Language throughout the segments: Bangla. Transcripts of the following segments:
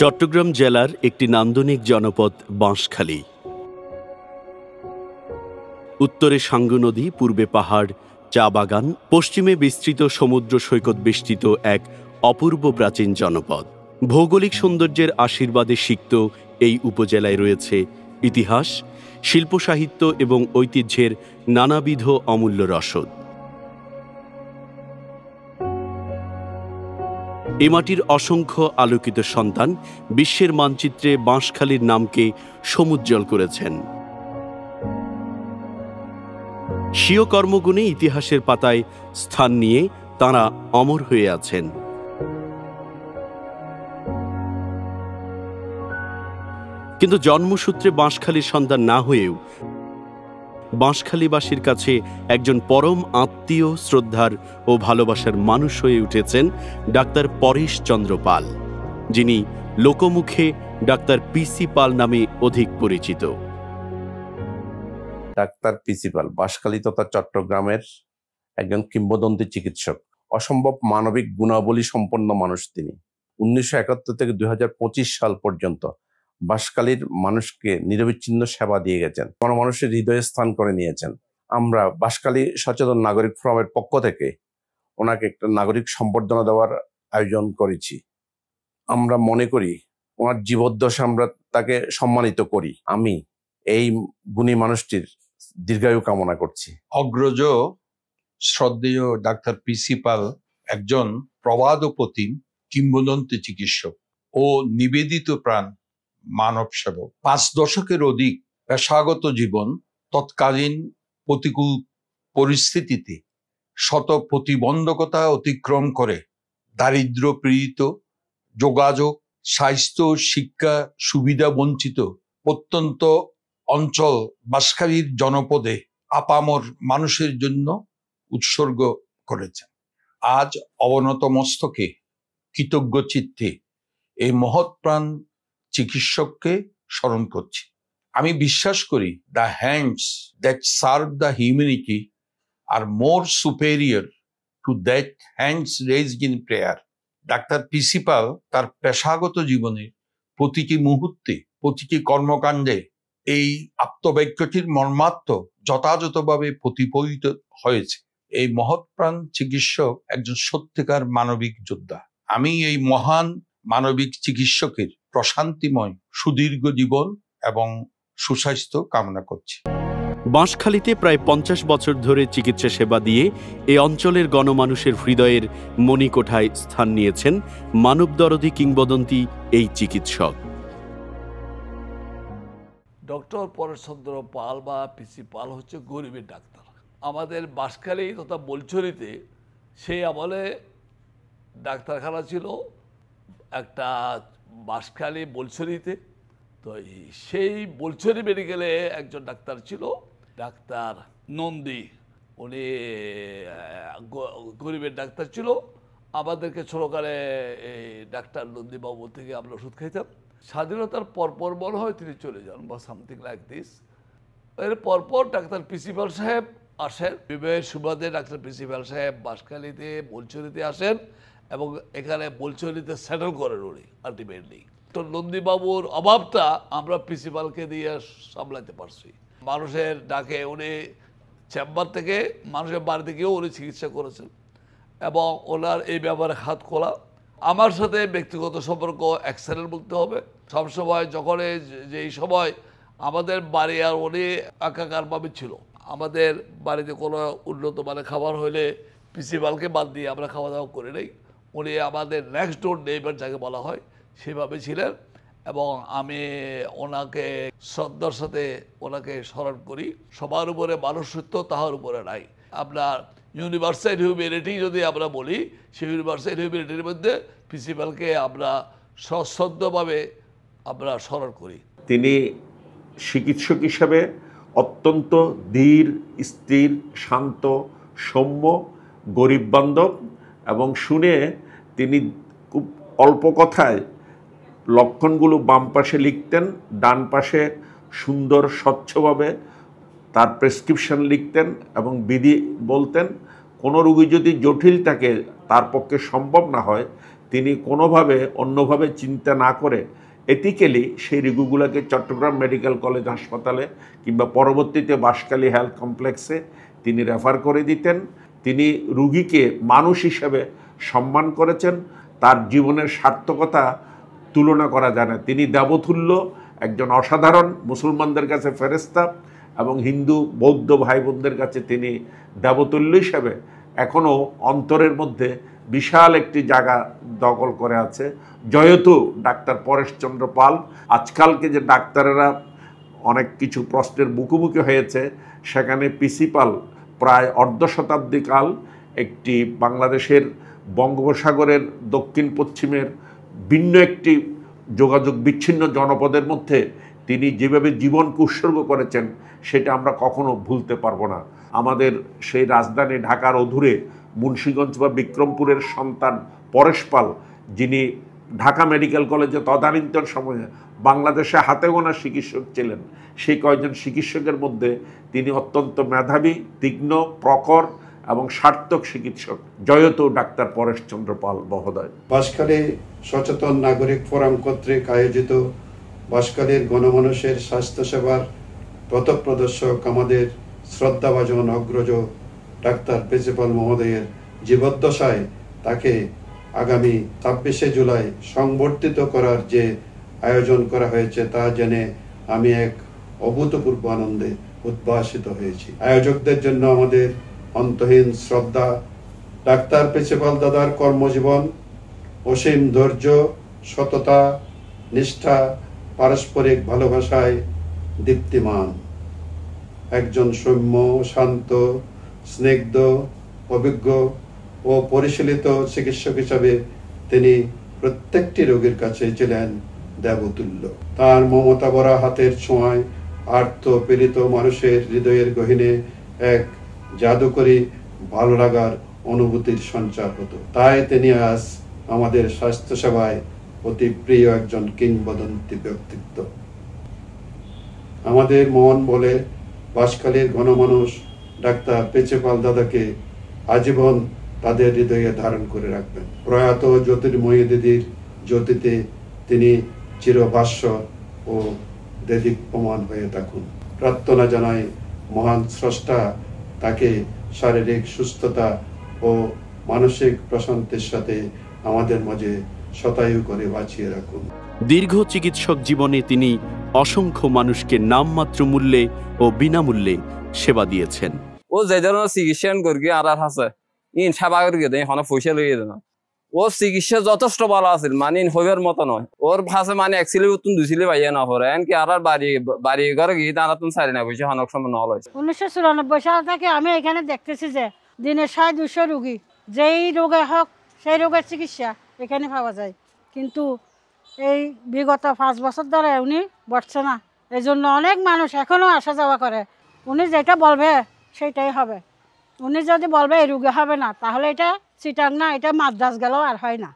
চট্টগ্রাম জেলার একটি নান্দনিক জনপদ বাঁশখালী। উত্তরে সাঙ্গু নদী, পূর্বে পাহাড়, চা বাগান, পশ্চিমে বিস্তৃত সমুদ্র সৈকত বেষ্টিত এক অপূর্ব প্রাচীন জনপদ। ভৌগোলিক সৌন্দর্যের আশীর্বাদে সিক্ত এই উপজেলায় রয়েছে ইতিহাস, শিল্প সাহিত্য এবং ঐতিহ্যের নানাবিধ অমূল্য রসদ। এ মাটির অসংখ্য আলোকিত সন্তান বিশ্বের মানচিত্রে বাঁশখালীর নামকে সমুজ্জ্বল করেছেন। স্বীয় কর্মগুণে ইতিহাসের পাতায় স্থান নিয়ে তাঁরা অমর হয়ে আছেন। কিন্তু জন্মসূত্রে বাঁশখালীর সন্তান না হয়েও বাঁশখালীবাসীর কাছে একজন পরম আত্মীয়, শ্রদ্ধার ও ভালোবাসার মানুষ হয়ে উঠেছেন ডাক্তার পরেশ চন্দ্র পাল, যিনি লোকমুখে ডাক্তার পিসি পাল নামে অধিক পরিচিত। ডাক্তার পিসি পাল বাঁশখালী তথা চট্টগ্রামের একজন কিংবদন্তি চিকিৎসক, অসম্ভব মানবিক গুণাবলী সম্পন্ন মানুষ তিনি। 1971 থেকে 2025 সাল পর্যন্ত বাঁশখালীর মানুষকে নিরবিচ্ছিন্ন সেবা দিয়ে গেছেন, মানুষের হৃদয়ে স্থান করে নিয়েছেন। আমরা বাঁশখালী সচেতন নাগরিক ফোরামের পক্ষ থেকে ওনাকে একটা নাগরিক সম্বর্ধনা দেওয়ার আয়োজন করেছি। আমরা মনে করি ওনার জীবদ্দশা আমরা তাকে সম্মানিত করি। আমি এই গুণী মানুষটির দীর্ঘায়ু কামনা করছি। অগ্রজ শ্রদ্ধেয় ডাক্তার পিসি পাল একজন প্রবাদপ্রতিম কিংবদন্তি চিকিৎসক ও নিবেদিত প্রাণ মানব সেবক। 5 দশকের অধিক পেশাগত জীবন, তৎকালীন প্রতিকূল পরিস্থিতিতে শত প্রতিবন্ধকতা অতিক্রম করে দারিদ্র পীড়িত, যোগাযোগ, স্বাস্থ্য, শিক্ষা সুবিধা বঞ্চিত প্রত্যন্ত অঞ্চল বাঁশখালীর জনপদে আপামর মানুষের জন্য উৎসর্গ করেছেন। আজ অবনত মস্তকে কৃতজ্ঞ চিত্তে এই মহৎ প্রাণ চিকিৎসককে স্মরণ করছি। আমি বিশ্বাস করি the hands that serve the humanity are more superior to that hands raised in prayer. Doctor PC Pal তার পেশাগত জীবনে প্রতিটি মুহূর্তে, প্রতিটি কর্মকাণ্ডে এই আপ্তবাক্যটির মর্মার্থ যথাযথভাবে প্রতিফলিত হয়েছে। এই মহৎ প্রাণ চিকিৎসক একজন সত্যিকার মানবিক যোদ্ধা। আমি এই মহান মানবিক চিকিৎসকের প্রশান্তিময় সুদীর্ঘ জীবন এবং সুস্বাস্থ্য কামনা করছি। বাঁশখালীতে প্রায় 50 বছর ধরে চিকিৎসা সেবা দিয়ে এ অঞ্চলের গণমানুষের হৃদয়ের মণিকোঠায় স্থান নিয়েছেন মানবদরদী কিংবদন্তি এই চিকিৎসক। ডক্টর পরেশচন্দ্র পাল বা পিসি পাল হচ্ছে গরিবের ডাক্তার। আমাদের বাঁশখালী তথা বোলছড়িতে সেই আমলে ডাক্তারখানা ছিল একটা, বাঁশখালী বোলছড়িতে। তো সেই বোলছড়ি মেডিকেলে একজন ডাক্তার ছিল, ডাক্তার নন্দী। উনি গরিবের ডাক্তার ছিল। আমাদেরকে ছোটকালে এই ডাক্তার নন্দীবাবু থেকে আমরা ওষুধ খাইতাম। স্বাধীনতার পরপর মনে হয় তিনি চলে যান বা সামথিং লাইক দিস। এর পরপর ডাক্তার পিসি পাল সাহেব আসেন। বিবাহের সুবাদে ডাক্তার পিসি পাল সাহেব বাঁশখালীতে বোলছড়িতে আসেন এবং এখানে বোলছড়িতে সেটেল করেন উনি আলটিমেটলি। তো নন্দীবাবুর অভাবটা আমরা পিসি পালকে দিয়ে সামলাতে পারছি। মানুষের ডাকে উনি চেম্বার থেকে মানুষের বাড়িতে গিয়েও উনি চিকিৎসা করেছেন এবং ওনার এই ব্যাপারে হাত খোলা। আমার সাথে ব্যক্তিগত সম্পর্ক এক্সেলেন্ট বলতে হবে। সবসময় যখন যেই সময় আমাদের বাড়ি আর উনি একাকারভাবে ছিল, আমাদের বাড়িতে কোনো উন্নত মানের খাবার হলে পিসি পালকে বাদ দিয়ে আমরা খাওয়া দাওয়া করে নেই। উনি আমাদের নেক্সট ডোর নেইবার যাকে বলা হয় সেভাবে ছিলেন এবং আমি ওনাকে শ্রদ্ধার সাথে ওনাকে স্মরণ করি। সবার উপরে মানুষত্ব, তাহার উপরে নাই। আপনার ইউনিভার্সাল হিউম্যানিটি যদি আমরা বলি, সেই ইউনিভার্সাল হিউম্যানিটির মধ্যে পিসি পালকে আমরা সশ্রদ্ধভাবে আমরা স্মরণ করি। তিনি চিকিৎসক হিসাবে অত্যন্ত ধীর, স্থির, শান্ত, সৌম্য গরিব বান্ধব, এবং শুনে তিনি খুব অল্প কথায় লক্ষণগুলো বাম পাশে লিখতেন, ডান পাশে সুন্দর স্বচ্ছভাবে তার প্রেসক্রিপশন লিখতেন এবং বিধি বলতেন। কোনো রোগী যদি জটিল থাকে, তার পক্ষে সম্ভব না হয়, তিনি কোনোভাবে অন্যভাবে চিন্তা না করে এথিক্যালি সেই রোগীগুলোকে চট্টগ্রাম মেডিকেল কলেজ হাসপাতালে কিংবা পরবর্তীতে বাঁশখালী হেলথ কমপ্লেক্সে তিনি রেফার করে দিতেন। তিনি রুগীকে মানুষ হিসেবে সম্মান করেছেন, তার জীবনের সার্থকতা তুলনা করা যায় না। তিনি দেবতুল্য, একজন অসাধারণ, মুসলমানদের কাছে ফেরেশতা এবং হিন্দু বৌদ্ধ ভাই বোনদের কাছে তিনি দেবতুল্য হিসেবে এখনও অন্তরের মধ্যে বিশাল একটি জায়গা দখল করে আছে। জয়তু ডাক্তার পরেশচন্দ্র পাল। আজকালকে যে ডাক্তারেরা অনেক কিছু প্রশ্নের মুখোমুখি হয়েছে, সেখানে পিসি পাল প্রায় অর্ধ শতাব্দী কাল একটি বাংলাদেশের বঙ্গোপসাগরের দক্ষিণ পশ্চিমের ভিন্ন একটি যোগাযোগ বিচ্ছিন্ন জনপদের মধ্যে তিনি যেভাবে জীবনকে উৎসর্গ করেছেন, সেটা আমরা কখনো ভুলতে পারবো না। আমাদের সেই রাজধানী ঢাকার অদূরে মুন্সিগঞ্জ বা বিক্রমপুরের সন্তান পরেশ পাল, যিনি ঢাকা মেডিকেল কলেজে তদানীন্তন সময়ে বাংলাদেশে হাতে গোনা চিকিৎসক ছিলেন, সেই কয়েকজন চিকিৎসকের মধ্যে তিনি অত্যন্ত মেধাবী, তীক্ষ্ণ, প্রখর এবং সার্থক চিকিৎসক। জয়তু ডাক্তার পরেশচন্দ্র পাল মহোদয়। বাঁশখালী সচেতন নাগরিক ফোরাম কর্তৃক আয়োজিত বাঁশখালীর গণমানুষের স্বাস্থ্যসেবার পথপ্রদর্শক আমাদের শ্রদ্ধাভাজন অগ্রজ ডাক্তার পিসি পাল মহোদয়ের জীবদ্দশায় তাকে আগামী 26শে জুলাই সংবর্ধিত করার যে আয়োজন করা হয়েছে, তা জেনে আমি এক অভূতপূর্ব আনন্দে উদ্ভাসিত হয়েছি। আয়োজকদের জন্য আমাদের অন্তহীন শ্রদ্ধা। ডাক্তার পিসি পাল দাদার কর্মজীবন অসীম ধৈর্য, সততা, নিষ্ঠা, পারস্পরিক ভালোবাসায় দীপ্তিমান। একজন সৌম্য, শান্ত, স্নিগ্ধ, অভিজ্ঞ ও পরিশীলিত চিকিৎসক হিসাবে তিনি প্রত্যেকটি রোগীর কাছে ছিলেন দেবতুল্য। তার মমতা ভরা হাতের ছোঁয়ায় আর্ত পীড়িত মানুষের হৃদয়ের গহীনে এক জাদুকরী ভালো লাগার অনুভূতির সঞ্চার হতো। তাই তিনি আজ আমাদের স্বাস্থ্যসেবায় অতি প্রিয় একজন কিংবদন্তি ব্যক্তিত্ব। আমাদের মন বলে বাঁশখালীর গণমানুষ ডাক্তার পিসি পাল দাদাকে আজীবন তাদের হৃদয়ে ধারণ করে রাখবেন। প্রয়াত জ্যোতির্ময়ী দিদির জ্যোতিতে তিনি চিরভাস্বর ও দেদীপ্যমান হয়ে থাকুন। প্রার্থনা জানাই মহান স্রষ্টা তাকে শারীরিক সুস্থতা ও মানসিক প্রশান্তির সাথে আমাদের মাঝে শতায়ু করে বাঁচিয়ে রাখুন। দীর্ঘ চিকিৎসক জীবনে তিনি অসংখ্য মানুষকে নামমাত্র মূল্যে ও বিনামূল্যে সেবা দিয়েছেন। ও যে ধরনের চিকিৎসা করি আর আছে ইন সেবা করি দেয় পয়সা লইয়ে দেন। ওর চিকিৎসা যথেষ্ট ভালো আছিল, মানে হইবার মতো নয়। ওর ভাষে মানে এক সিলে উত্তম দুইছিলে পাইয়া না পরে এনকি আর বাড়ি ঘরে গিয়ে তারা তুমি সারি না পয়সা অনেক সময় নল হয়েছে। 1994 সাল থেকে আমি এখানে দেখতেছি যে দিনে 200 রোগী, যেই রোগে হোক সেই রোগের চিকিৎসা এখানে পাওয়া যায়। কিন্তু এই বিগত 5 বছর ধরে উনি বসছে না, এই জন্য অনেক মানুষ এখনো আসা যাওয়া করে। উনি যেটা বলবে সেটাই হবে। উনি যদি বলবে এই রোগে হবে না, তাহলে এটা চিটাং না, এটা মাদ্রাজ গেলেও আর হয় না।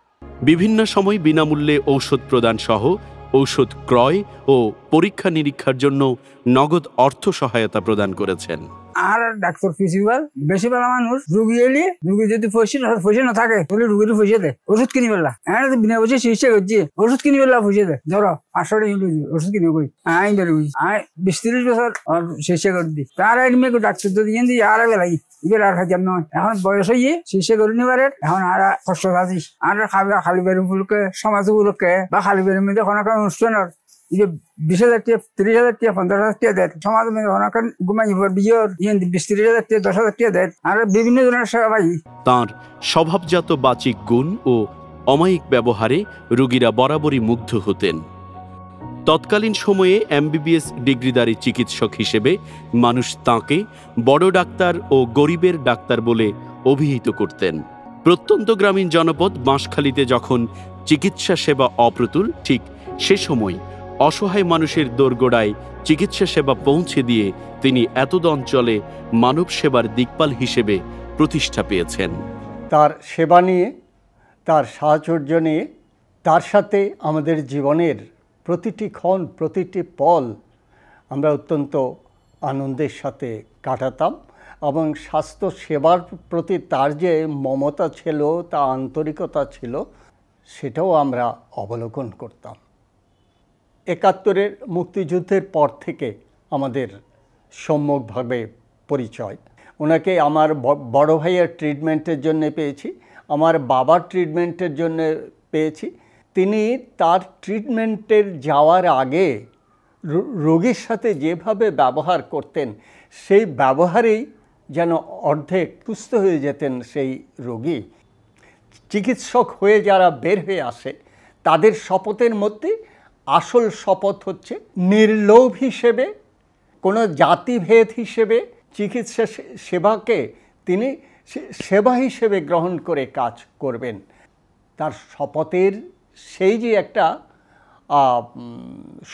বিভিন্ন সময় বিনামূল্যে ঔষধ প্রদান সহ ঔষধ ক্রয় ও পরীক্ষা নিরীক্ষার জন্য নগদ অর্থ সহায়তা প্রদান করেছেন। আর ডাক্তার প্রিন্সিপাল বেশিরভাগ মানুষ রুগী এলে রুগী যদি পয়সা না থাকে তাহলে রুগীর পয়সা দেয় ওষুধ কিনে ফেললা। হ্যাঁ বিনা পয়সা চিকিৎসা করছি, ওষুধ কিনে ফেললা পয়সা দেয়। ধরো 500 টাকা ওষুধ কিনে কই আই বেরোই আই 20-30 বছর চিকিৎসা করে দিই। তার মেয়ে ডাক্তার যদি দিই আর বেলাই এবার আর খাইতাম নয়। এখন বয়স হয়ে চিকিৎসা করে নিবারের এখন আর কষ্ট আছিস আর খাবে খালি বের উপলক্ষে সমাজ উপলক্ষে বা খালি বের মধ্যে কোনো অনুষ্ঠানের 20,000 টাকা 30,000 টাকা 15,000 টাকা দেয়। সমাজ ঘুমাই বিয়ের 20-30,000 টাকা 10,000 টাকা দেয় আর বিভিন্ন ধরনের সেবা পাই। তাঁর স্বভাবজাত বাচিক গুণ ও অমায়িক ব্যবহারে রোগীরা বরাবরই মুগ্ধ হতেন। তৎকালীন সময়ে MBBS ডিগ্রিধারী চিকিৎসক হিসেবে মানুষ তাঁকে বড় ডাক্তার ও গরিবের ডাক্তার বলে অভিহিত করতেন। প্রত্যন্ত গ্রামীণ জনপদ বাঁশখালীতে যখন চিকিৎসা সেবা অপ্রতুল, ঠিক সে সময় অসহায় মানুষের দোরগোড়ায় চিকিৎসা সেবা পৌঁছে দিয়ে তিনি এতদ অঞ্চলে মানব সেবার দিকপাল হিসেবে প্রতিষ্ঠা পেয়েছেন। তার সেবা নিয়ে, তার সাহচর্য নিয়ে, তার সাথে আমাদের জীবনের প্রতিটি ক্ষণ, প্রতিটি পল আমরা অত্যন্ত আনন্দের সাথে কাটাতাম এবং স্বাস্থ্য সেবার প্রতি তার যে মমতা ছিল, তা আন্তরিকতা ছিল, সেটাও আমরা অবলোকন করতাম। ৭১-এর মুক্তিযুদ্ধের পর থেকে আমাদের সম্যকভাবে পরিচয়। ওনাকে আমার বড় ভাইয়ের ট্রিটমেন্টের জন্য পেয়েছি, আমার বাবার ট্রিটমেন্টের জন্য পেয়েছি। তিনি তার ট্রিটমেন্টের যাওয়ার আগে রোগীর সাথে যেভাবে ব্যবহার করতেন, সেই ব্যবহারেই যেন অর্ধেক সুস্থ হয়ে যেতেন সেই রোগী। চিকিৎসক হয়ে যারা বের হয়ে আসে, তাদের শপথের মধ্যে আসল শপথ হচ্ছে নির্লোভ হিসেবে, কোনো জাতিভেদ হিসেবে চিকিৎসা সেবাকে তিনি সেবা হিসেবে গ্রহণ করে কাজ করবেন। তার শপথের সেই যে একটা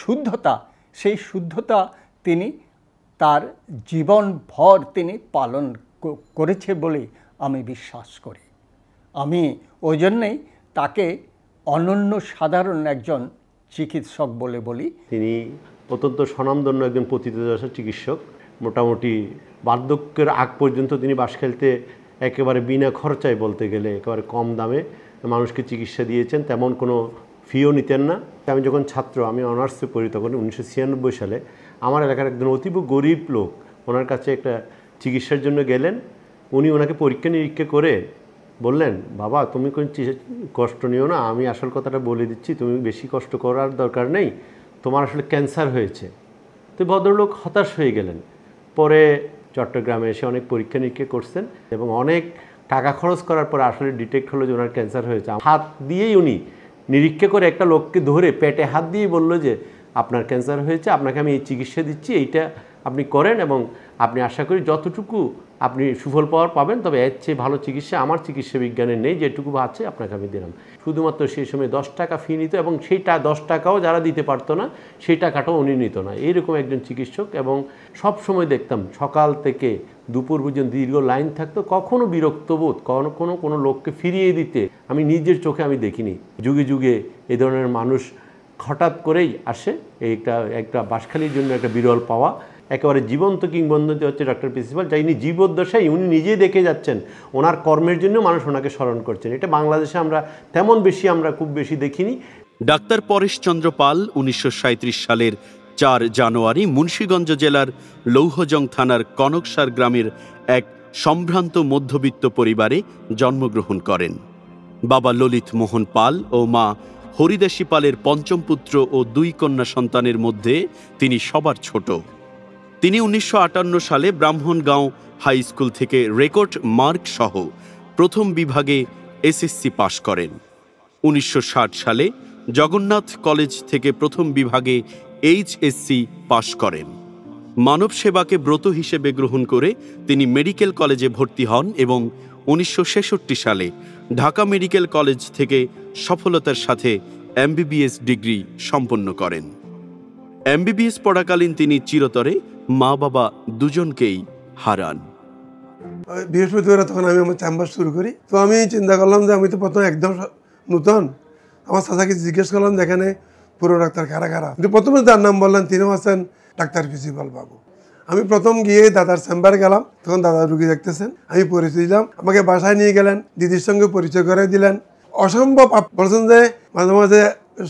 শুদ্ধতা, সেই শুদ্ধতা তিনি তার জীবনভর তিনি পালন করেছে বলে আমি বিশ্বাস করি। আমি ওই জন্যেই তাকে অনন্য সাধারণ একজন চিকিৎসক বলে বলি। তিনি অত্যন্ত স্বনামধন্য একজন পতিতদশা চিকিৎসক। মোটামুটি বার্ধক্যের আগ পর্যন্ত তিনি বাঁশখালীতে একেবারে বিনা খরচায়, বলতে গেলে একেবারে কম দামে মানুষকে চিকিৎসা দিয়েছেন। তেমন কোনো ফিও নিতেন না। আমি যখন ছাত্র, আমি অনার্সে পড়ি, তখন 1996 সালে আমার এলাকার একজন অতীব গরিব লোক ওনার কাছে একটা চিকিৎসার জন্য গেলেন। উনি ওনাকে পরীক্ষা নিরীক্ষা করে বললেন, বাবা তুমি কোন কষ্ট নিও না, আমি আসল কথাটা বলে দিচ্ছি, তুমি বেশি কষ্ট করার দরকার নেই, তোমার আসলে ক্যান্সার হয়েছে। তো ভদ্রলোক হতাশ হয়ে গেলেন। পরে চট্টগ্রামে এসে অনেক পরীক্ষা নিরীক্ষা করছেন এবং অনেক টাকা খরচ করার পর আসলে ডিটেক্ট হলো যে ওনার ক্যান্সার হয়েছে। হাত দিয়েই উনি নিরীক্ষা করে একটা লোককে ধরে পেটে হাত দিয়েই বললো যে আপনার ক্যান্সার হয়েছে, আপনাকে আমি এই চিকিৎসা দিচ্ছি, এইটা আপনি করেন এবং আপনি আশা করি যতটুকু আপনি সুফল পাবেন, তবে এর চেয়ে ভালো চিকিৎসা আমার চিকিৎসা বিজ্ঞানের নেই, যেটুকু আছে আপনাকে আমি দিলাম। শুধুমাত্র সেই সময় 10 টাকা ফি নিত এবং সেইটা 10 টাকাও যারা দিতে পারতো না, সেই টাকাটাও উনি নিত না। এইরকম একজন চিকিৎসক। এবং সব সময় দেখতাম সকাল থেকে দুপুর পর্যন্ত দীর্ঘ লাইন থাকতো, কখনো বিরক্তবোধ, কোনো লোককে ফিরিয়ে দিতে আমি নিজের চোখে আমি দেখিনি। যুগে যুগে এই ধরনের মানুষ হঠাৎ করেই আসে। একটা বাঁশখালীর জন্য একটা বিরল পাওয়া। একেবারে জীবন্ত কিংবদন্তি হচ্ছে ডক্টর প্রিন্সিপাল, যা ইনি জীবদ্দশায় উনি নিজেই দেখে যাচ্ছেন, ওনার কর্মের জন্য মানুষ ওনাকে স্মরণ করছেন। এটা বাংলাদেশে আমরা তেমন বেশি, আমরা খুব বেশি দেখিনি। ডাক্তার পরেশচন্দ্র পাল 1937 সালের 4 জানুয়ারি মুন্সিগঞ্জ জেলার লৌহজং থানার কনকসার গ্রামের এক সম্ভ্রান্ত মধ্যবিত্ত পরিবারে জন্মগ্রহণ করেন। বাবা ললিত মোহন পাল ও মা হরিদাসী পালের পঞ্চম পুত্র ও 2 কন্যা সন্তানের মধ্যে তিনি সবার ছোট। তিনি 1958 সালে ব্রাহ্মণগাঁও হাই স্কুল থেকে রেকর্ড মার্ক সহ প্রথম বিভাগে এসএসসি পাশ করেন। 1960 সালে জগন্নাথ কলেজ থেকে প্রথম বিভাগে এইচএসসি পাশ করেন। মানব সেবাকে ব্রত হিসেবে গ্রহণ করে তিনি মেডিকেল কলেজে ভর্তি হন এবং 1966 সালে ঢাকা মেডিকেল কলেজ থেকে সফলতার সাথে এমবিবিএস ডিগ্রি সম্পন্ন করেন। এমবিবিএস পড়াকালীন তিনি চিরতরে মা বাবা দুজনকেই হারান। বৃহস্পতিবার তখন আমি আমার চেম্বার শুরু করি। তো আমি চিন্তা করলাম যে আমি তো প্রথম একদম নতুন, আমার চাচাকে জিজ্ঞেস করলাম যে এখানে পুরো ডাক্তার কারা কারা। কিন্তু প্রথমে যার নাম বললেন তিনি হচ্ছেন ডাক্তার প্রিন্সিপাল বাবু। আমি প্রথম গিয়ে দাদার চেম্বারে গেলাম, তখন দাদা রুগী দেখতেছেন, আমি পরিচয় দিলাম, আমাকে বাসায় নিয়ে গেলেন, দিদির সঙ্গে পরিচয় করে দিলেন। অসম্ভব বলছেন যে মাঝে মাঝে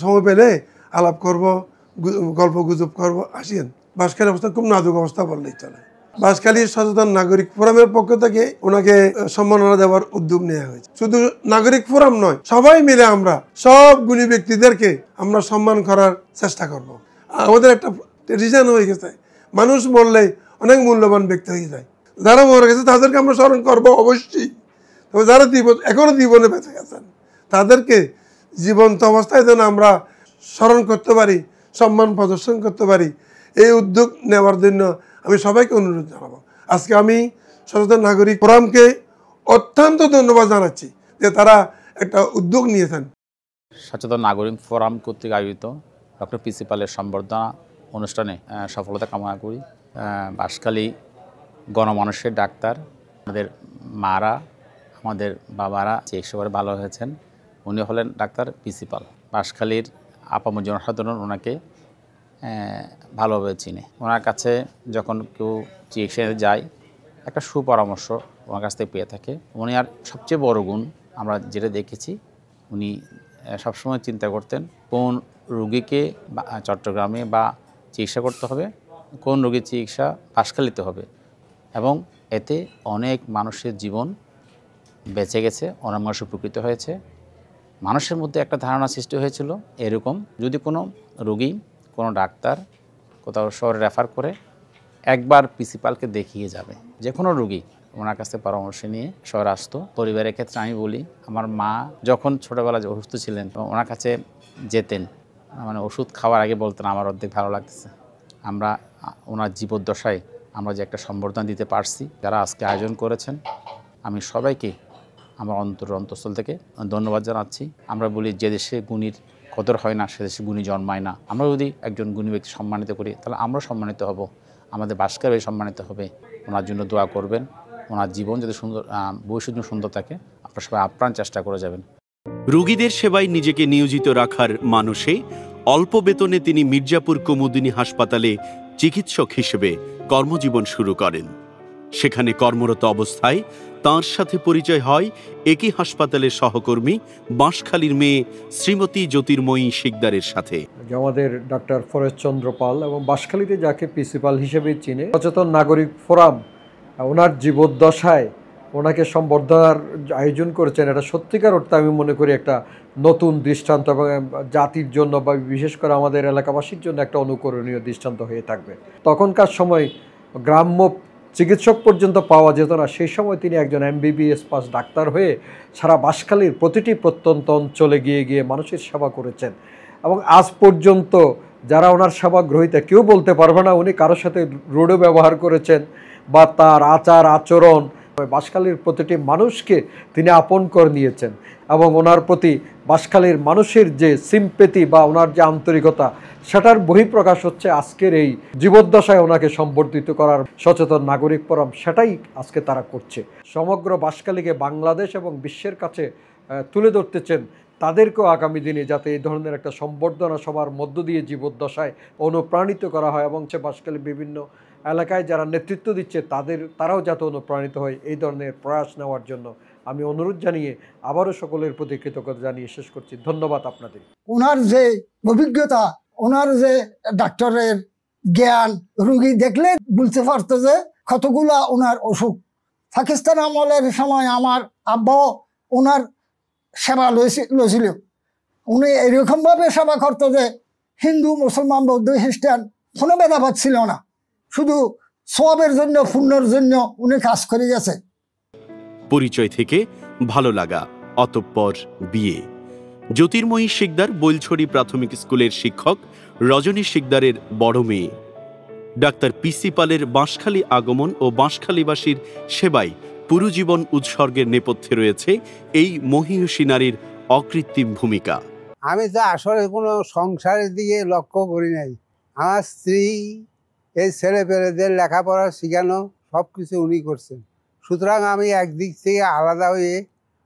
সময় পেলে আলাপ করব, গল্প গুজব করবো, আসেন। বাঁশখালীর অবস্থা খুব নাজুক অবস্থা বললেই চলে। বাঁশখালীর সচেতন নাগরিক ফোরামের পক্ষ থেকে ওনাকে সম্মাননা দেওয়ার উদ্যোগ নেওয়া হয়েছে। শুধু নাগরিক ফোরাম নয়, সবাই মিলে আমরা সব গুণী ব্যক্তিদেরকে আমরা সম্মান করার চেষ্টা করব। আমাদের একটা ট্রেডিশন হয়ে গেছে, মানুষ মরলে অনেক মূল্যবান ব্যক্তি হয়ে যায়। যারা মরে গেছে তাদেরকে আমরা স্মরণ করবো অবশ্যই, তবে যারা এখনো জীবনে বেঁচে গেছেন তাদেরকে জীবন্ত অবস্থায় যেন আমরা স্মরণ করতে পারি, সম্মান প্রদর্শন করতে পারি, এই উদ্যোগ নেওয়ার জন্য আমি সবাইকে অনুরোধ জানাবো। আজকে আমি সচেতন নাগরিক ফোরামকে অত্যন্ত ধন্যবাদ জানাচ্ছি যে তারা একটা উদ্যোগ নিয়েছেন। সচেতন নাগরিক ফোরাম কর্তৃক আয়োজিত ডক্টর পিসি পালের সম্বর্ধনা অনুষ্ঠানে সফলতা কামনা করি। বাঁশখালী গণমানুষের ডাক্তার, আমাদের মারা, আমাদের বাবারা চিকিৎসা করে ভালো হয়েছেন। উনি হলেন ডাক্তার পিসি পাল। বাঁশখালীর আপামর জনসাধারণ ওনাকে ভালোভাবে চিনে। ওনার কাছে যখন কেউ চিকিৎসা যায় একটা সুপরামর্শ ওনার কাছ থেকে পেয়ে থাকে। উনি আর সবচেয়ে বড় গুণ আমরা যেটা দেখেছি, উনি সবসময় চিন্তা করতেন কোন রোগীকে চট্টগ্রামে বা চিকিৎসা করতে হবে, কোন রোগীর চিকিৎসা বাঁশখালীতে হবে, এবং এতে অনেক মানুষের জীবন বেঁচে গেছে, অনেক মানুষ উপকৃত হয়েছে। মানুষের মধ্যে একটা ধারণা সৃষ্টি হয়েছিল এরকম, যদি কোনো রোগী কোনো ডাক্তার কোথাও শহরে রেফার করে একবার পিসি পালকে দেখিয়ে যাবে। যে কোনো রোগী ওনার কাছে পরামর্শ নিয়ে শহরে আসতো। পরিবারের ক্ষেত্রে আমি বলি, আমার মা যখন ছোটোবেলায় অসুস্থ ছিলেন ওনার কাছে যেতেন, মানে ওষুধ খাওয়ার আগে বলতেন আমার অর্ধেক ভালো লাগতেছে। আমরা ওনার জীবদ্দশায় আমরা যে একটা সম্বর্ধনা দিতে পারছি, যারা আজকে আয়োজন করেছেন, আমি সবাইকে আমার অন্তঃস্থল থেকে ধন্যবাদ জানাচ্ছি। আমরা বলি যে দেশে গুণীর কদর হয় না সে দেশে গুণী জন্মায় না। আমরা যদি একজন গুণী ব্যক্তি সম্মানিত করি তাহলে আমরা সম্মানিত হব, আমাদের বাঁশখালী সম্মানিত হবে। ওনার জন্য দোয়া করবেন, ওনার জীবন যদি সুন্দর, ভবিষ্যৎ সুন্দর থাকে, আপনারা সবাই আপ্রাণ চেষ্টা করে যাবেন। রোগীদের সেবায় নিজেকে নিয়োজিত রাখার মানসে অল্প বেতনে তিনি মির্জাপুর কুমুদিনী হাসপাতালে চিকিৎসক হিসেবে কর্মজীবন শুরু করেন। সেখানে কর্মরত অবস্থায় তাঁর সাথে পরিচয় হয় একই হাসপাতালের সহকর্মী বাঁশখালীর মেয়ে শ্রীমতী জ্যোতির্ময়ী শিকদারের সাথে। আমাদের ডাক্তার ফরেশচন্দ্র পাল এবং বাঁশখালীতে যাকে পিসি পাল হিসেবে চিনে, সচেতন নাগরিক ফোরাম ওনার জীবদ্দশায় ওনাকে সম্বর্ধনার আয়োজন করেছেন। এটা সত্যিকার অর্থে আমি মনে করি একটা নতুন দৃষ্টান্ত এবং জাতির জন্য বা বিশেষ করে আমাদের এলাকাবাসীর জন্য একটা অনুকরণীয় দৃষ্টান্ত হয়ে থাকবে। তখনকার সময় গ্রাম্য চিকিৎসক পর্যন্ত পাওয়া যেত না, সেই সময় তিনি একজন MBBS পাস ডাক্তার হয়ে সারা বাঁশখালীর প্রতিটি প্রত্যন্ত অঞ্চলে গিয়ে মানুষের সেবা করেছেন। এবং আজ পর্যন্ত যারা ওনার সেবা গ্রহীতা কেউ বলতে পারবে না উনি কারোর সাথে রুঢ় ব্যবহার করেছেন বা তার আচার আচরণ বাঁশখালীর প্রতিটি মানুষকে তিনি আপন করে নিয়েছেন। এবং ওনার প্রতি বাঁশখালীর মানুষের যে সিম্পেথি বা ওনার যে আন্তরিকতা, সেটার বহিঃপ্রকাশ হচ্ছে আজকের এই জীবদ্দশায় ওনাকে সম্বর্ধিত করার সচেতন নাগরিক ফোরাম, সেটাই আজকে তারা করছে। সমগ্র বাঁশখালীকে বাংলাদেশ এবং বিশ্বের কাছে তুলে ধরতেছেন। তাদেরকেও আগামী দিনে যাতে এই ধরনের একটা সম্বর্ধনা সবার মধ্য দিয়ে জীবদ্দশায় অনুপ্রাণিত করা হয় এবং সে বাঁশখালী বিভিন্ন এলাকায় যারা নেতৃত্ব দিচ্ছে তারাও যাতে অনুপ্রাণিত হয়, এই ধরনের প্রয়াস নেওয়ার জন্য আমি অনুরোধ জানিয়ে আবারও সকলের প্রতি কৃতজ্ঞতা জানিয়ে শেষ করছি। ধন্যবাদ আপনাদের। ওনার যে অভিজ্ঞতা, ওনার যে ডাক্তারের জ্ঞান, রুগী দেখলে বুঝতে পারতো যে কতগুলা ওনার অসুখ। পাকিস্তান আমলের সময় আমার আব্বাও ওনার সেবা লইছিল। উনি এরকমভাবে সেবা করতো যে হিন্দু, মুসলমান, বৌদ্ধ, খ্রিস্টান কোনো ভেদাভেদ ছিল না, শুধু সওয়াবের জন্য, পুণ্যের জন্য উনি কাজ করে গেছে। পরিচয় থেকে ভালো লাগা, অতঃপর বিয়ে। জ্যোতির্ময়ী শিকদার বৈলছড়ি প্রাথমিক স্কুলের শিক্ষক রজনী শিকদারের বড় মেয়ে। ডাক্তার পিসি পালের বাঁশখালী আগমন ও বাঁশখালীবাসীর সেবায় পুরো জীবন উৎসর্গের নেপথ্যে রয়েছে এই মহীয়সী নারীর অকৃত্রিম ভূমিকা। আমি তো আসলে কোনো সংসারের দিকে লক্ষ্য করি নাই। আমার স্ত্রী এই ছেলেপেলেদের লেখাপড়া শেখানো সব কিছু উনি করছেন। সুতরাং আমি একদিক থেকে আলাদা হয়ে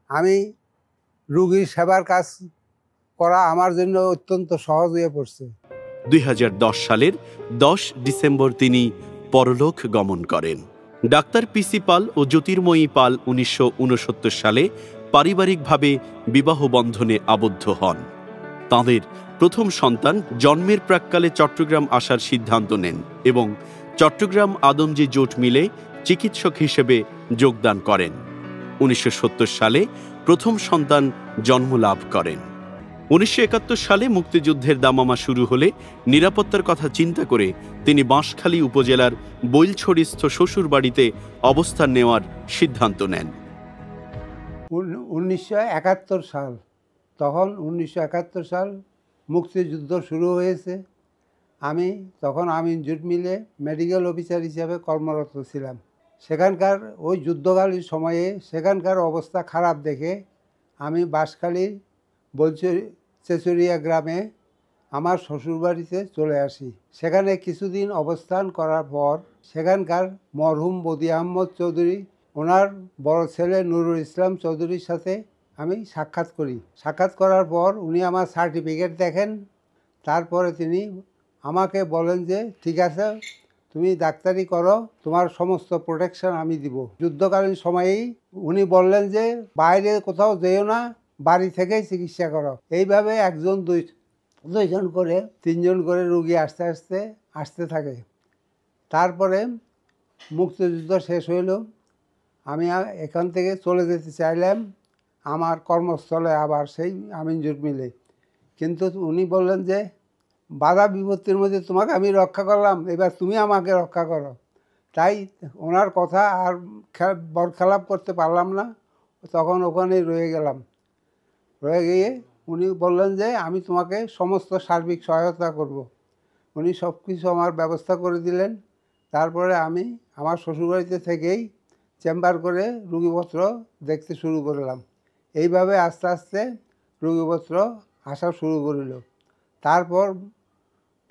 আমি রোগীর সেবার কাজ করা আমার জন্য অত্যন্ত সহজ হয়ে পড়ছে। 2010 সালের 10 ডিসেম্বর তিনি পরলোক গমন করেন। ডাক্তার পিসি পাল ও জ্যোতির্ময়ী পাল 1969 সালে পারিবারিকভাবে বিবাহ বন্ধনে আবদ্ধ হন। তাঁদের প্রথম সন্তান জন্মের প্রাক্কালে চট্টগ্রাম আসার সিদ্ধান্ত নেন এবং চট্টগ্রাম আদমজী জোট মিলে চিকিৎসক হিসেবে যোগদান করেন। 1970 সালে প্রথম সন্তান জন্মলাভ করেন। 1971 সালে মুক্তিযুদ্ধের দামামা শুরু হলে নিরাপত্তার কথা চিন্তা করে তিনি বাঁশখালী উপজেলার বৈলছড়িস্থ শ্বশুরবাড়িতে অবস্থান নেওয়ার সিদ্ধান্ত নেন। 1971 সাল, তখন 1971 সাল মুক্তিযুদ্ধ শুরু হয়েছে। আমি তখন আমিন জুট মিলে মেডিকেল অফিসার হিসাবে কর্মরত ছিলাম। সেখানকার ওই যুদ্ধকালীন সময়ে সেখানকার অবস্থা খারাপ দেখে আমি বাঁশখালী চেচুরিয়া গ্রামে আমার শ্বশুরবাড়িতে চলে আসি। সেখানে কিছুদিন অবস্থান করার পর সেখানকার মরহুম বদি আহমদ চৌধুরী, ওনার বড় ছেলে নুরুল ইসলাম চৌধুরীর সাথে আমি সাক্ষাৎ করি। সাক্ষাৎ করার পর উনি আমার সার্টিফিকেট দেখেন। তারপরে তিনি আমাকে বলেন যে ঠিক আছে, তুমি ডাক্তারি করো, তোমার সমস্ত প্রোটেকশন আমি দিব। যুদ্ধকালীন সময়েই উনি বললেন যে বাইরে কোথাও যেও না, বাড়ি থেকেই চিকিৎসা করো। এইভাবে একজন দুইজন করে 3জন করে রুগী আসতে থাকে। তারপরে মুক্তিযুদ্ধ শেষ হইল, আমি এখান থেকে চলে যেতে চাইলাম আমার কর্মস্থলে, আবার সেই আমিন জোট মিলে। কিন্তু উনি বললেন যে বাধা বিপত্তির মধ্যে তোমাকে আমি রক্ষা করলাম, এবার তুমি আমাকে রক্ষা করো। তাই ওনার কথা আর বরখেলাপ করতে পারলাম না, তখন ওখানেই রয়ে গেলাম। রয়ে গিয়ে উনি বললেন যে আমি তোমাকে সমস্ত সার্বিক সহায়তা করব। উনি সব কিছু আমার ব্যবস্থা করে দিলেন। তারপরে আমি আমার শ্বশুরবাড়িতে থেকেই চেম্বার করে রুগীপত্র দেখতে শুরু করলাম। এইভাবে আস্তে আস্তে রুগীপত্র আসা শুরু করিল। তারপর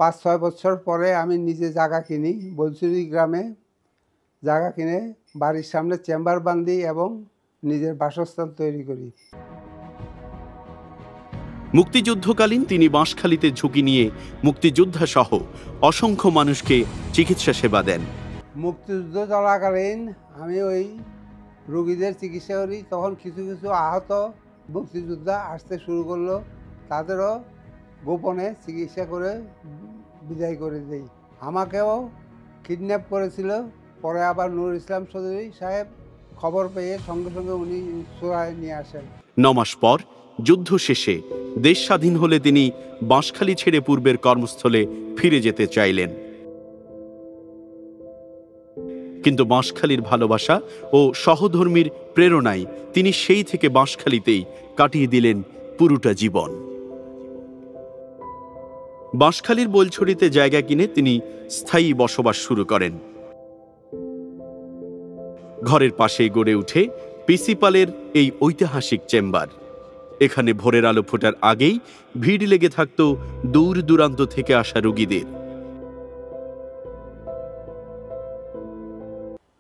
5-6 বছর পরে আমি নিজে জায়গা কিনি, বলসুরি গ্রামে জায়গা কিনে বাড়ির সামনে চেম্বার বাঁধি এবং নিজের বাসস্থান তৈরি করি। মুক্তিযুদ্ধকালীন তিনি বাঁশখালীতে ঝুঁকি নিয়ে মুক্তিযোদ্ধা সহ অসংখ্য মানুষকে চিকিৎসা সেবা দেন। মুক্তিযুদ্ধ চলাকালীন আমি ওই রোগীদের চিকিৎসা করি। তখন কিছু কিছু আহত মুক্তিযোদ্ধা আসতে শুরু করলো, তাদেরও গোপনে চিকিৎসা করে বিদায় করে দেই। আমাকেও কিডন্যাপ করেছিল। পরে আবার নুরুল ইসলাম চৌধুরী সাহেব খবর পেয়ে সঙ্গে সঙ্গে উনি চোরায় নিয়ে আসেন। 9 মাস পর যুদ্ধ শেষে দেশ স্বাধীন হলে তিনি বাঁশখালী ছেড়ে পূর্বের কর্মস্থলে ফিরে যেতে চাইলেন। কিন্তু বাঁশখালীর ভালোবাসা ও সহধর্মীর প্রেরণায় তিনি সেই থেকে বাঁশখালীতেই কাটিয়ে দিলেন পুরোটা জীবন। বাঁশখালীর বোলছড়িতে জায়গা কিনে তিনি স্থায়ী বসবাস শুরু করেন। ঘরের পাশেই গড়ে উঠে প্রিন্সিপালের এই ঐতিহাসিক চেম্বার। এখানে ভোরের আলো ফোটার আগেই ভিড় লেগে থাকত দূর দূরান্ত থেকে আসা রোগীদের।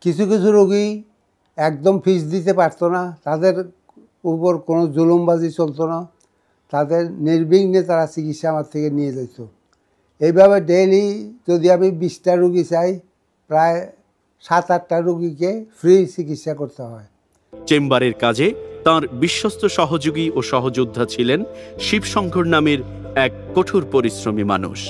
কিছু কিছু রোগী একদম ফিস দিতে পারতো না, তাদের উপর কোনো জুলুমবাজি চলতো না, তাদের নির্বিঘ্নে তারা চিকিৎসা আমার থেকে নিয়ে যেত। এইভাবে ডেইলি যদি আমি 20টা রুগী চাই, প্রায় 7-8টা রুগীকে ফ্রি চিকিৎসা করতে হয়। চেম্বারের কাজে তার বিশ্বস্ত সহযোগী ও সহযোদ্ধা ছিলেন শিবশঙ্কর নামের এক কঠোর পরিশ্রমী মানুষ।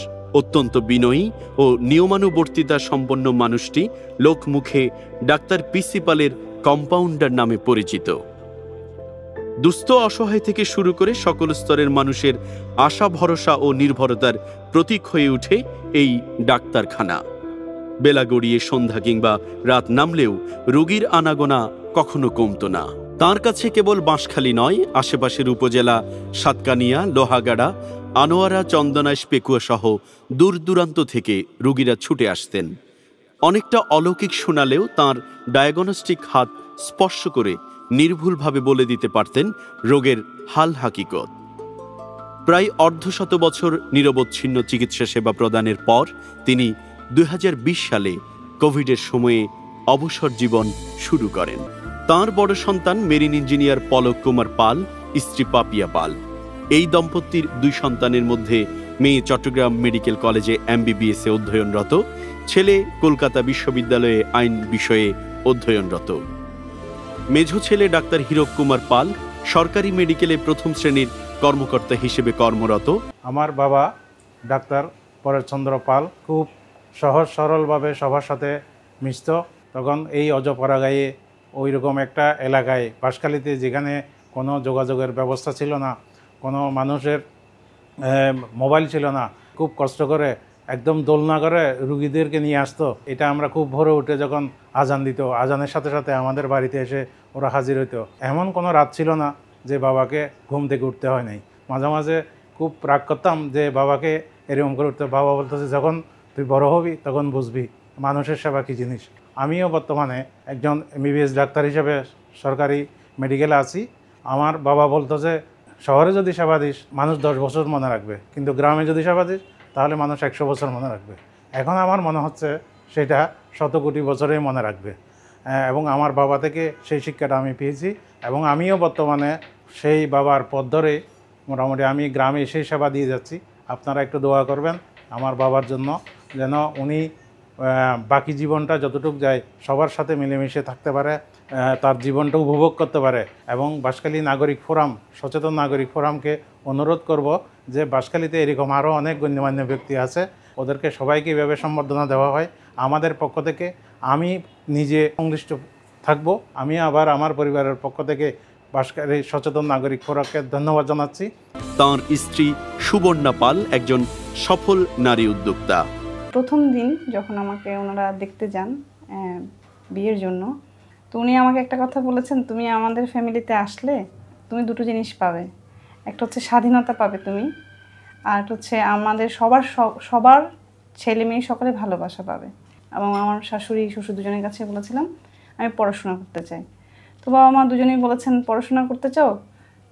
অত্যন্ত বিনয়ী ও নিয়মানুবর্তিতা সম্পন্ন মানুষটি লোকমুখে ডাক্তার প্রিন্সিপালের কম্পাউন্ডার নামে পরিচিত। দুস্থ অসহায় থেকে শুরু করে সকল স্তরের মানুষের আশা ভরসা ও নির্ভরতার প্রতীক হয়ে ওঠে এই ডাক্তারখানা। বেলা গড়িয়ে সন্ধ্যা কিংবা রাত নামলেও রোগীর আনাগোনা কখনো কমত না। তার কাছে কেবল বাঁশখালী নয়, আশেপাশের উপজেলা সাতকানিয়া, লোহাগাড়া, আনোয়ারা, চন্দনাইশ, পেকুয়া সহ দূর দূরান্ত থেকে রোগীরা ছুটে আসতেন। অনেকটা অলৌকিক শোনালেও তাঁর ডায়াগনস্টিক হাত স্পর্শ করে নির্ভুলভাবে বলে দিতে পারতেন রোগের হাল হাকিকত। প্রায় অর্ধশত বছর নিরবচ্ছিন্ন চিকিৎসা সেবা প্রদানের পর তিনি 2020 সালে কোভিডের সময়ে অবসর জীবন শুরু করেন। তাঁর বড় সন্তান মেরিন ইঞ্জিনিয়ার পলক কুমার পাল, স্ত্রী পাপিয়া পাল। এই দম্পতির 2 সন্তানের মধ্যে মেয়ে চট্টগ্রাম মেডিকেল কলেজে MBBS এ অধ্যয়নরত, ছেলে কলকাতা বিশ্ববিদ্যালয়ে আইন বিষয়ে অধ্যয়নরত। মেঝ ছেলে ডাক্তার হীরক কুমার পাল সরকারি মেডিকেলে 1ম শ্রেণীর কর্মকর্তা হিসেবে কর্মরত। আমার বাবা ডাক্তার পরেশচন্দ্র পাল খুব সহজ সরলভাবে সবার সাথে মিশত। তখন এই অজপাড়াগাঁয়ে ওই রকম একটা এলাকায় বাঁশখালীতে, যেখানে কোনো যোগাযোগের ব্যবস্থা ছিল না, কোনো মানুষের মোবাইল ছিল না, খুব কষ্ট করে একদম দোলনা করে রুগীদেরকে নিয়ে আসতো। এটা আমরা খুব ভোরে উঠে যখন আজান দিত, আজানের সাথে সাথে আমাদের বাড়িতে এসে ওরা হাজির হইতো। এমন কোনো রাত ছিল না যে বাবাকে ঘুম থেকে উঠতে হয় নাই। মাঝে মাঝে খুব রাগ করতাম যে বাবাকে এরকম করে উঠতে। বাবা বলতো যে যখন তুই বড় হবি তখন বুঝবি মানুষের সেবা কী জিনিস। আমিও বর্তমানে একজন MBBS ডাক্তার হিসেবে সরকারি মেডিকেলে আছি। আমার বাবা বলতো যে শহরে যদি সেবা দিস মানুষ 10 বছর মনে রাখবে, কিন্তু গ্রামে যদি সেবা দিস তাহলে মানুষ 100 বছর মনে রাখবে। এখন আমার মনে হচ্ছে সেটা 100 কোটি বছরেই মনে রাখবে। এবং আমার বাবা থেকে সেই শিক্ষাটা আমি পেয়েছি এবং আমিও বর্তমানে সেই বাবার পথ ধরে মোটামুটি আমি গ্রামে সেই সেবা দিয়ে যাচ্ছি। আপনারা একটু দোয়া করবেন আমার বাবার জন্য, যেন উনি বাকি জীবনটা যতটুকু যায় সবার সাথে মিলেমিশে থাকতে পারে, তার জীবনটা উপভোগ করতে পারে। এবং বাঁশখালী নাগরিক ফোরাম, সচেতন নাগরিক ফোরামকে অনুরোধ করব যে বাঁশখালীতে এরকম আরও অনেক গণ্যমান্য ব্যক্তি আছে, ওদেরকে সবাইকে এভাবে সম্বর্ধনা দেওয়া হয়। আমাদের পক্ষ থেকে আমি নিজে সংশ্লিষ্ট থাকব, আমি আবার আমার পরিবারের পক্ষ থেকে বাঁশখালী সচেতন নাগরিক ফোরামকে ধন্যবাদ জানাচ্ছি। তাঁর স্ত্রী সুবর্ণা পাল একজন সফল নারী উদ্যোক্তা। প্রথম দিন যখন আমাকে ওনারা দেখতে যান বিয়ের জন্য, তো উনি আমাকে একটা কথা বলেছেন, তুমি আমাদের ফ্যামিলিতে আসলে তুমি দুটো জিনিস পাবে, একটা হচ্ছে স্বাধীনতা পাবে তুমি, আর হচ্ছে আমাদের সবার ছেলে মেয়ে সকলে ভালোবাসা পাবে। এবং আমার শাশুড়ি শ্বশুর দুজনের কাছে বলেছিলাম আমি পড়াশোনা করতে চাই। তো বাবা মা দুজনেই বলেছেন পড়াশোনা করতে চাও,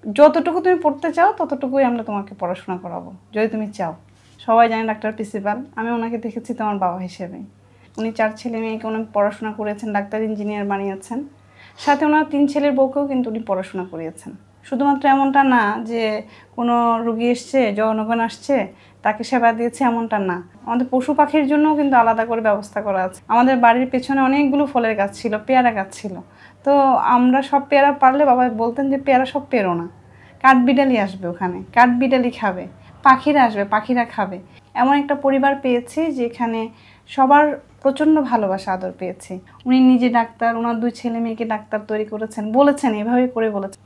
যতটুকু তুমি পড়তে চাও ততটুকুই আমরা তোমাকে পড়াশোনা করাবো যদি তুমি চাও। সবাই জানে ডাক্তার পিসি পাল, আমি ওনাকে দেখেছি তোমার বাবা হিসেবে। উনি 4 ছেলে মেয়েকে উনি পড়াশোনা করিয়েছেন, ডাক্তার ইঞ্জিনিয়ার বানিয়েছেন, সাথে ওনার 3 ছেলের বউকেও কিন্তু উনি পড়াশোনা করিয়েছেন। শুধুমাত্র এমনটা না যে কোনো রুগী এসছে, জনগণ আসছে তাকে সেবা দিয়েছে, এমনটা না। আমাদের পশু পাখির জন্যও কিন্তু আলাদা করে ব্যবস্থা করা আছে। আমাদের বাড়ির পেছনে অনেকগুলো ফলের গাছ ছিল, পেয়ারা গাছ ছিল। তো আমরা সব পেয়ারা পারলে বাবা বলতেন যে পেয়ারা সব পেরো না, কাঠবিড়ালি আসবে ওখানে, কাঠবিড়ালি খাবে, পাখিরা আসবে, পাখিরা খাবে। এমন একটা পরিবার পেয়েছি যেখানে সবার প্রচণ্ড ভালোবাসা আদর পেয়েছি। উনি নিজে ডাক্তার, ওনার 2 ছেলে মেয়েকে ডাক্তার তৈরি করেছেন, বলেছেন এভাবে করে বলেছেন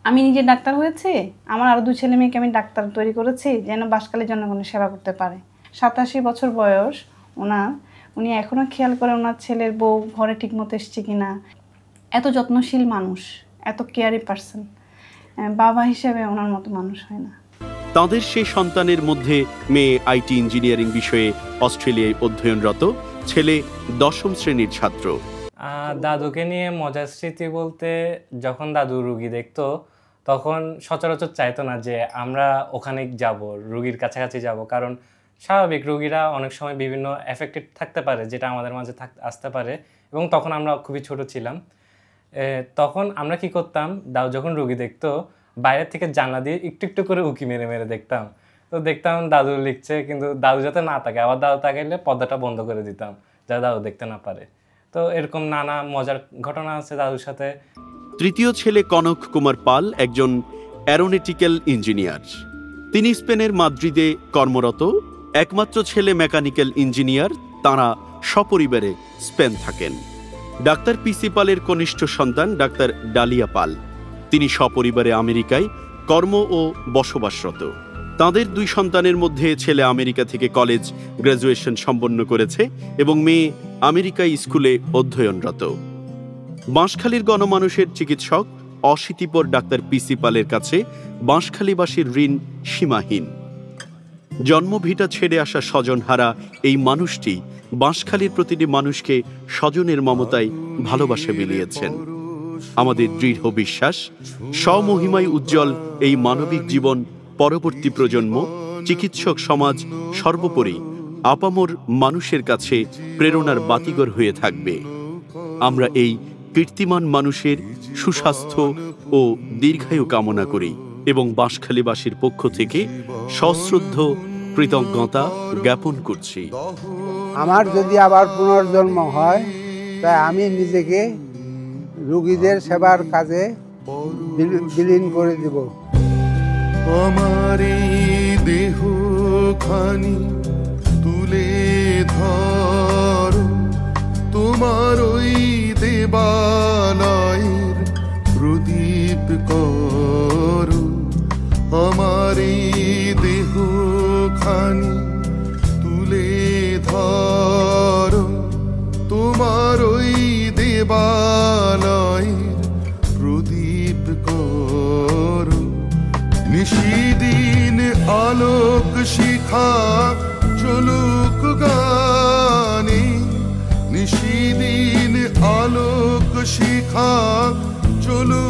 আমি নিজে ডাক্তার হয়েছি, আমার আরও 2 ছেলে মেয়েকে আমি ডাক্তার তৈরি করেছি যেন বাঁশখালীর জনগণের সেবা করতে পারে। 87 বছর বয়স ওনার, উনি এখনও খেয়াল করে ওনার ছেলের বউ ঘরে ঠিকমতো এসছে কিনা। এত যত্নশীল মানুষ, এত কেয়ারি পার্সন, বাবা হিসেবে ওনার মতো মানুষ হয় না। তাদের সেই সন্তানের মধ্যে মেয়ে আইটি ইঞ্জিনিয়ারিং বিষয়ে অস্ট্রেলিয়ায় অধ্যয়নরত, ছেলে 10ম শ্রেণীর ছাত্র। দাদুকে নিয়ে মজার স্মৃতি বলতে, যখন দাদু রুগী দেখতো তখন সচরাচর চাইতো না যে আমরা ওখানে যাব, রুগীর কাছাকাছি যাব, কারণ স্বাভাবিক রুগীরা অনেক সময় বিভিন্ন এফেক্টেড থাকতে পারে যেটা আমাদের মাঝে আসতে পারে, এবং তখন আমরা খুবই ছোট ছিলাম। তখন আমরা কি করতাম, দাদু যখন রুগী দেখতো বাইরের থেকে জানলা দিয়ে একটু একটু করে উকি মেরে মেরে দেখতাম। তো দেখতাম দাদু লিখছে, কিন্তু দাদু যাতে না তাকে, আবার দাদু তাকাইলে পর্দাটা বন্ধ করে দিতাম যাতে দাদু দেখতে না পারে। তো এরকম নানা মজার ঘটনা আছে দাদুর সাথে। তৃতীয় ছেলে কনক কুমার পাল একজন অ্যারোনটিক্যাল ইঞ্জিনিয়ার। তিনি স্পেনের মাদ্রিদে কর্মরত। একমাত্র ছেলে মেকানিক্যাল ইঞ্জিনিয়ার। তাঁরা সপরিবারে স্পেন থাকেন। ডাক্তার পিসি পালের কনিষ্ঠ সন্তান ডাক্তার ডালিয়া পাল, তিনি সপরিবারে আমেরিকায় কর্ম ও বসবাসরত। তাঁদের 2 সন্তানের মধ্যে ছেলে আমেরিকা থেকে কলেজ গ্র্যাজুয়েশন সম্পন্ন করেছে এবং মেয়ে আমেরিকায় স্কুলে অধ্যয়নরত। বাঁশখালীর গণমানুষের চিকিৎসক অশীতিপর ডাক্তার পিসি পালের কাছে বাঁশখালীবাসীর ঋণ সীমাহীন। জন্মভিটা ছেড়ে আসা স্বজনহারা এই মানুষটি বাঁশখালীর প্রতিটি মানুষকে স্বজনের মমতায় ভালোবাসা বিলিয়েছেন। আমাদের দৃঢ় বিশ্বাস, স্বমহিমায় উজ্জ্বল এই মানবিক জীবন পরবর্তী প্রজন্ম, চিকিৎসক সমাজ, সর্বোপরি আপামর মানুষের কাছে প্রেরণার বাতিঘর হয়ে থাকবে। আমরা এই কীর্তিমান মানুষের সুস্বাস্থ্য ও দীর্ঘায়ু কামনা করি এবং বাঁশখালীবাসীর পক্ষ থেকে সশ্রদ্ধ কৃতজ্ঞতা জ্ঞাপন করছি। আমার যদি আবার পুনর্জন্ম হয় তাই আমি নিজেকে রোগীদের সেবার কাজে বিলীন করে দেব। আমার দেহ খানি তুলে ধরো, তোমার ওই দেবালয়ের প্রদীপ করো। আমার দেহ খানি তুলে ধরো, তোমার ওই দেবালয়ের প্রদীপ করো। নিশিদিন আলোক শিখা চলুক গানে, নিশিদিন আলোক শিখা চলুক